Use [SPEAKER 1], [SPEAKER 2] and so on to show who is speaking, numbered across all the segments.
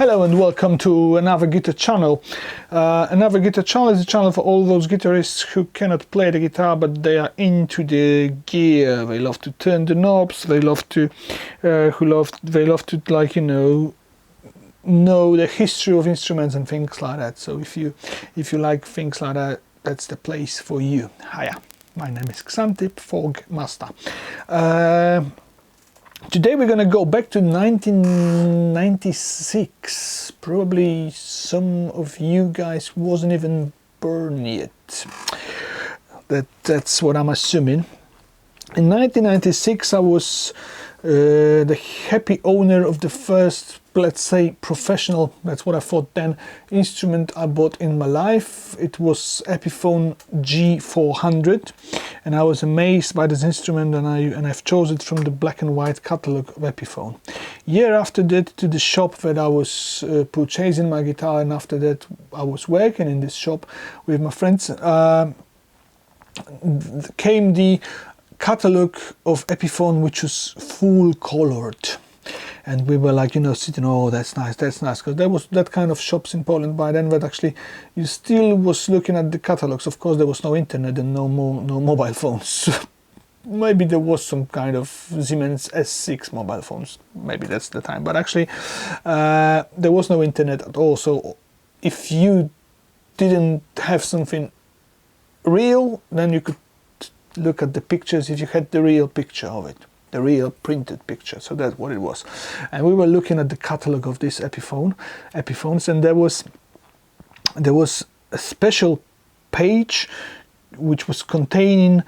[SPEAKER 1] Hello and welcome to another guitar channel. Another guitar channel is a channel for all those guitarists who cannot play the guitar but they are into the gear. They love to turn the knobs. They love to, like, you know the history of instruments and things like that. So if you like things like that, that's the place for you. Hiya, my name is Xantip Fog Master. Today we're going to go back to 1996. Probably some of you guys wasn't even born yet. That's what I'm assuming. In 1996 I was the happy owner of the first, let's say, professional, that's what I thought then, instrument I bought in my life. It was Epiphone G400 and I was amazed by this instrument, and I've chosen it from the black and white catalog of Epiphone. Year after that, to the shop that I was purchasing my guitar, and after that I was working in this shop with my friends, came the catalog of Epiphone, which was full colored, and we were like, sitting, oh, that's nice, because there was that kind of shops in Poland by then that actually you still was looking at the catalogs. Of course there was no internet and no mobile phones. Maybe there was some kind of Siemens S6 mobile phones, maybe that's the time, but actually there was no internet at all. So if you didn't have something real, then you could look at the pictures if you had the real picture of it, the real printed picture. So that's what it was. And we were looking at the catalog of this Epiphones, and there was a special page which was containing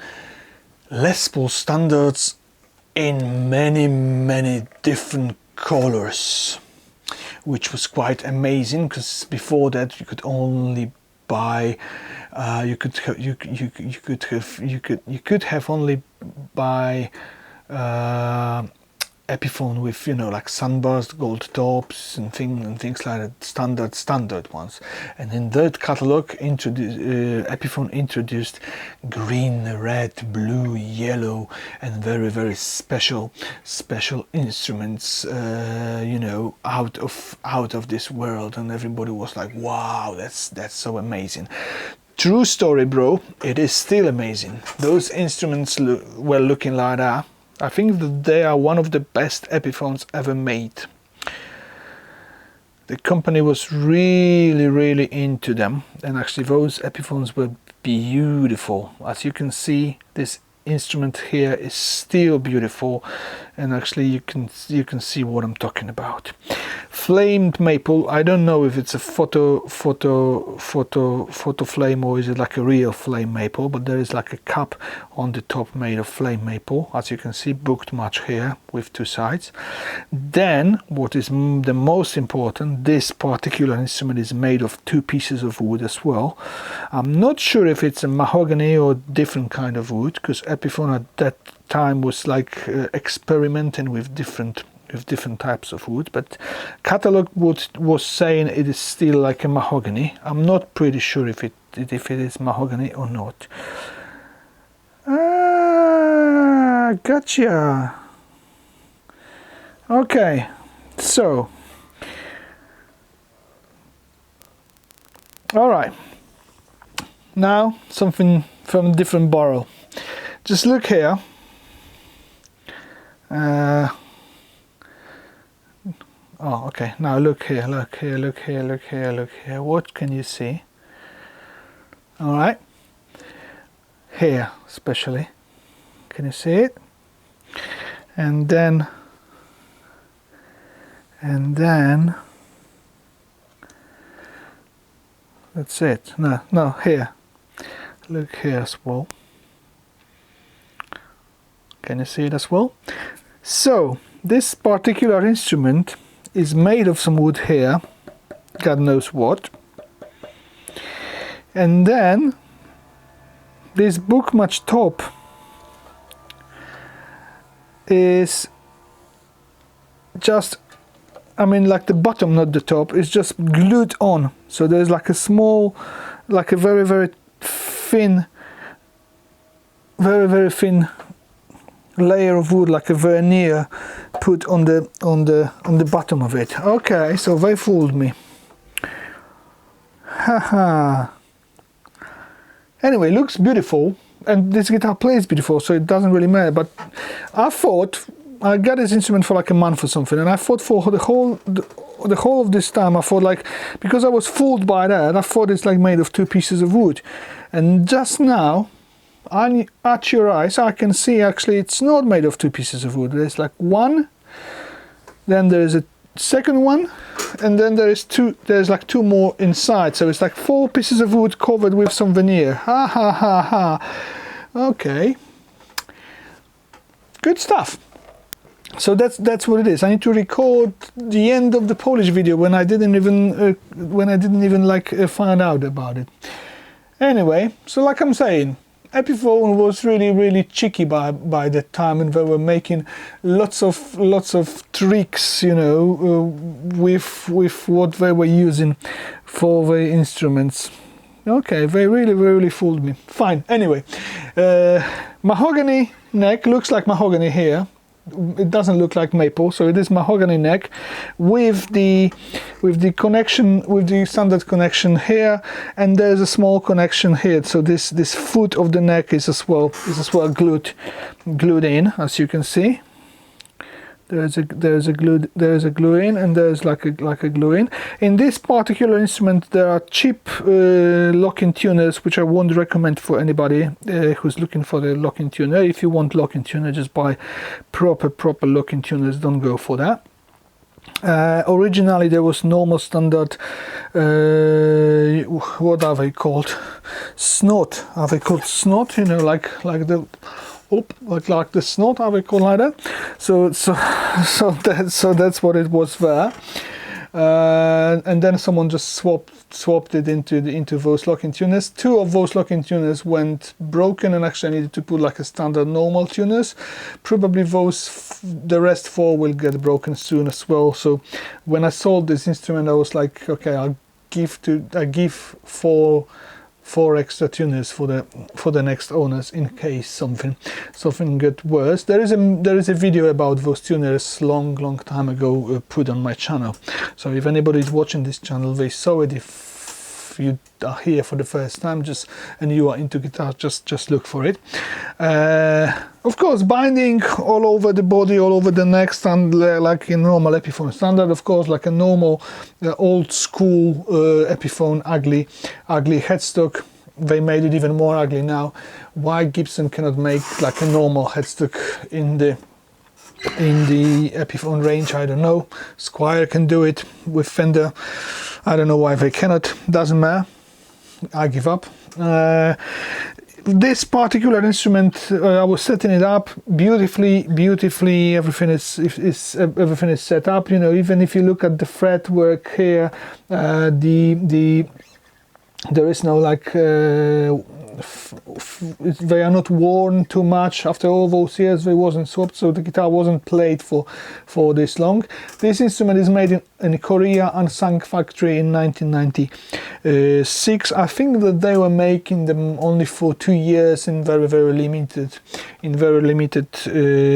[SPEAKER 1] Les Paul standards in many different colors, which was quite amazing, because before that you could only buy you could have only buy Epiphone with, like sunburst, gold tops and things like that, standard ones. And in that catalog, Epiphone introduced green, red, blue, yellow, and very special instruments, out of this world. And everybody was like, wow, that's so amazing. True story, bro. It is still amazing. Those instruments were looking like that. I think that they are one of the best Epiphones ever made. The company was really into them, and actually those Epiphones were beautiful. As you can see, this instrument here is still beautiful, and actually you can see what I'm talking about. Flamed maple. I don't know if it's a photo flame or is it like a real flame maple, but there is like a cap on the top made of flame maple, as you can see, booked much here with two sides. Then what is the most important, this particular instrument is made of two pieces of wood as well. I'm not sure if it's a mahogany or different kind of wood, because Epiphone at that time was like experimenting with different types of wood, but catalog was saying it is still like a mahogany. I'm not pretty sure if it is mahogany or not. Gotcha. Okay, so all right, now something from a different barrel. Just look here. Oh, okay, now look here. What can you see? All right, here especially, can you see it? And then that's it. No, here, look here as well. Can you see it as well? So this particular instrument is made of some wood here, God knows what, and then this bookmatch top is just, like the bottom, not the top, is just glued on. So there's like a small, like a very thin layer of wood, like a veneer, put on the bottom of it. Okay, so they fooled me. Haha. Anyway, looks beautiful, and this guitar plays beautiful, so it doesn't really matter. But I thought, I got this instrument for like a month or something, and I thought for the whole of this time, I thought, like, because I was fooled by that, I thought it's like made of 2 pieces of wood. And just now, at your eyes, I can see actually it's not made of 2 pieces of wood. There's like one, then there's a second one, and then there's like 2 more inside, so it's like 4 pieces of wood covered with some veneer. Ha ha ha ha. Okay, good stuff. So that's what it is. I need to record the end of the polish video when I didn't even like find out about it. Anyway, so like I'm saying, Epiphone was really cheeky by that time, and they were making lots of tricks, you know, with what they were using for the instruments. Okay, they really fooled me. Fine. Anyway, mahogany neck, looks like mahogany here. It doesn't look like maple, so it is mahogany neck with the connection, with the standard connection here, and there's a small connection here. So this foot of the neck is as well glued in, as you can see. There's a glue in, and there's like a glue in. In this particular instrument, there are cheap lock-in tuners, which I won't recommend for anybody who's looking for the lock-in tuner. If you want lock-in tuner, just buy proper lock-in tuners. Don't go for that. Originally, there was normal standard. What are they called? Snot. Are they called snot? You know, like the. Like the snot, are we called like that? So that's what it was there, and then someone just swapped it into those lock-in tuners. 2 of those lock-in tuners went broken, and actually I needed to put like a standard normal tuners. Probably the rest 4 will get broken soon as well. So when I sold this instrument, I was like, okay, I give 4 extra tuners for the next owners, in case something get worse. There is a video about those tuners long time ago put on my channel. So if anybody is watching this channel, they saw it. If you are here for the first time and you are into guitar, just look for it. Of course, binding all over the body, all over the neck, like in normal Epiphone Standard. Of course, like a normal old school Epiphone ugly headstock. They made it even more ugly now. Why Gibson cannot make like a normal headstock in the Epiphone range, I don't know. Squier can do it with Fender. I don't know why they cannot. Doesn't matter. I give up. This particular instrument, I was setting it up beautifully. Everything is set up. You know, even if you look at the fretwork here, there is no like they are not worn too much. After all those years, they wasn't swapped, so the guitar wasn't played for this long. This instrument is made in Korea, Unsung factory in 1996. I think that they were making them only for 2 years in very limited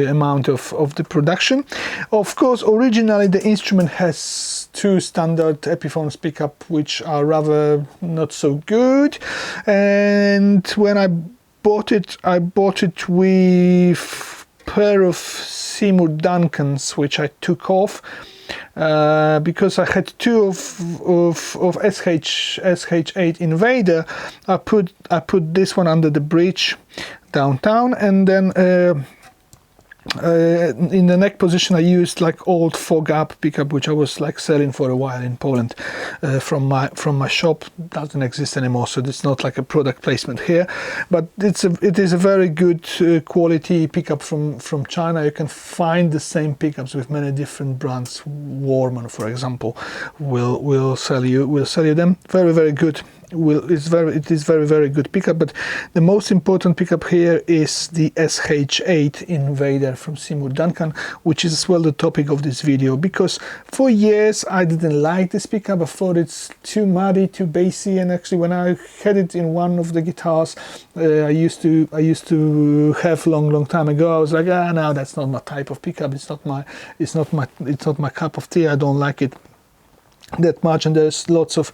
[SPEAKER 1] amount of the production. Of course, originally the instrument has 2 standard Epiphones pickup, which are rather not so good, and when I bought it with a pair of Seymour Duncans, which I took off because I had 2 of SH8 Invader. I put this one under the bridge downtown, and then in the neck position I used like old fog up pickup, which I was like selling for a while in Poland from my shop. Doesn't exist anymore, so it's not like a product placement here, but it is a very good quality pickup from China. You can find the same pickups with many different brands. Warman, for example, will sell you them. Very good it is very good pickup. But the most important pickup here is the SH8 Invader from Seymour Duncan, which is as well the topic of this video, because for years I didn't like this pickup. I thought it's too muddy, too bassy, and actually when I had it in one of the guitars I used to have long time ago, I was like, no, that's not my type of pickup. It's not my cup of tea. I don't like it that much, and there's lots of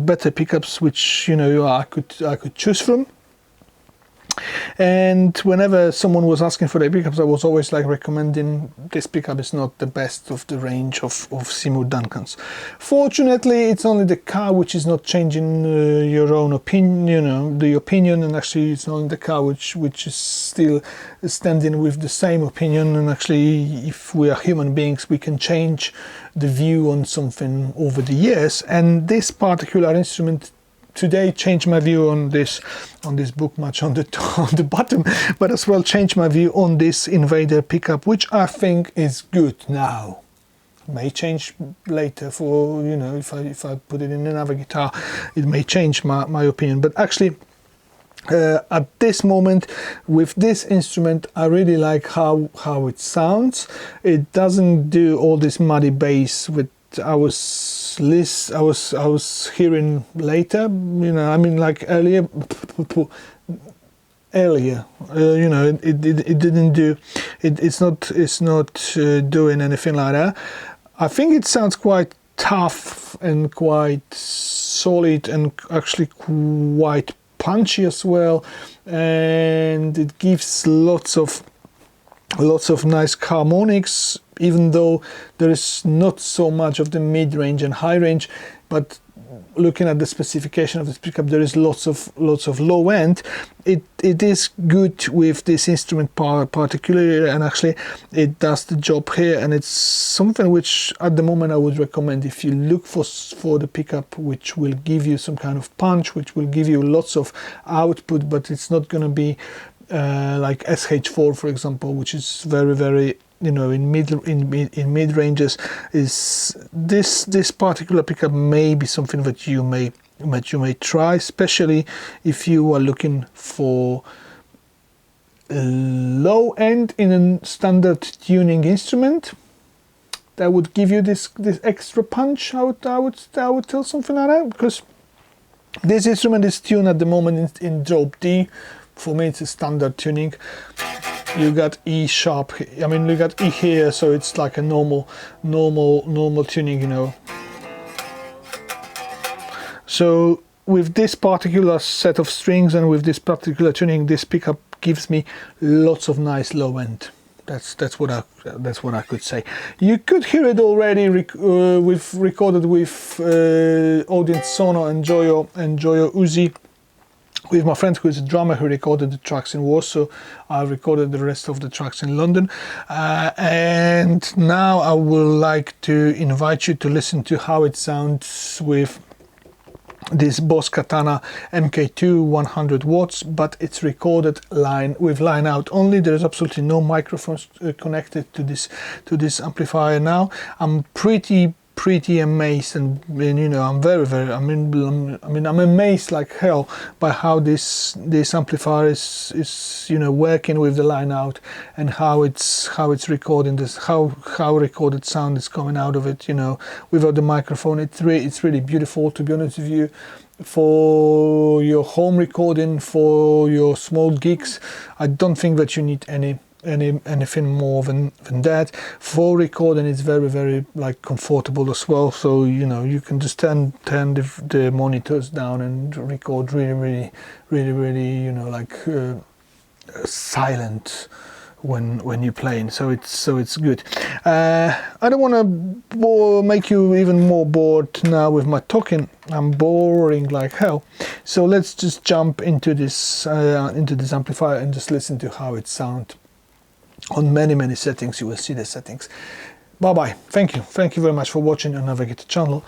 [SPEAKER 1] better pickups which, you know, I could choose from. And whenever someone was asking for the pickups, I was always like recommending this pickup is not the best of the range of Seymour Duncans. Fortunately, it's only the car which is not changing your own opinion, you know, the opinion, and actually it's only the car which is still standing with the same opinion. And actually, if we are human beings, we can change the view on something over the years, and this particular instrument today changed my view on this book much on the bottom, but as well changed my view on this Invader pickup, which I think is good now. May change later, for, you know, if I put it in another guitar, it may change my opinion. But actually, at this moment with this instrument, I really like how it sounds. It doesn't do all this muddy bass with I was hearing later, you know, I mean, like earlier, you know, it didn't do it. It's not doing anything like that. I think it sounds quite tough and quite solid, and actually quite punchy as well, and it gives lots of nice harmonics, even though there is not so much of the mid-range and high range. But looking at the specification of this pickup, there is lots of low end. It is good with this instrument particularly, and actually it does the job here, and it's something which at the moment I would recommend if you look for the pickup which will give you some kind of punch, which will give you lots of output, but it's not going to be like SH8, for example, which is very, you know, in mid ranges. Is this particular pickup may be something that you may try, especially if you are looking for low end in a standard tuning instrument that would give you this extra punch. I would tell something like that, because this instrument is tuned at the moment in drop D. For me, it's a standard tuning. You got E sharp. I mean, you got E here, so it's like a normal tuning, you know. So with this particular set of strings and with this particular tuning, this pickup gives me lots of nice low end. That's what I could say. You could hear it already. We've recorded with Audience Sono and Joyo Uzi. With my friend who is a drummer who recorded the tracks in Warsaw. I recorded the rest of the tracks in London. And now I would like to invite you to listen to how it sounds with this Boss Katana MK2 100 watts, but it's recorded with line out only. There is absolutely no microphones connected to this amplifier now. I'm pretty amazed, and you know, I'm very I'm amazed like hell by how this amplifier is you know, working with the line out, and how it's recording this, how recorded sound is coming out of it, you know, without the microphone. It's really beautiful, to be honest with you. For your home recording, for your small gigs, I don't think that you need anything more than that. For recording, it's very like comfortable as well, so you know, you can just turn the monitors down and record really you know, like silent when you're playing, so it's good. I don't want to make you even more bored now with my talking. I'm boring like hell, so let's just jump into this amplifier and just listen to how it sounds. On many settings, you will see the settings. Bye bye. Thank you very much for watching and navigate the channel.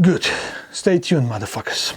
[SPEAKER 1] Good. Stay tuned, motherfuckers.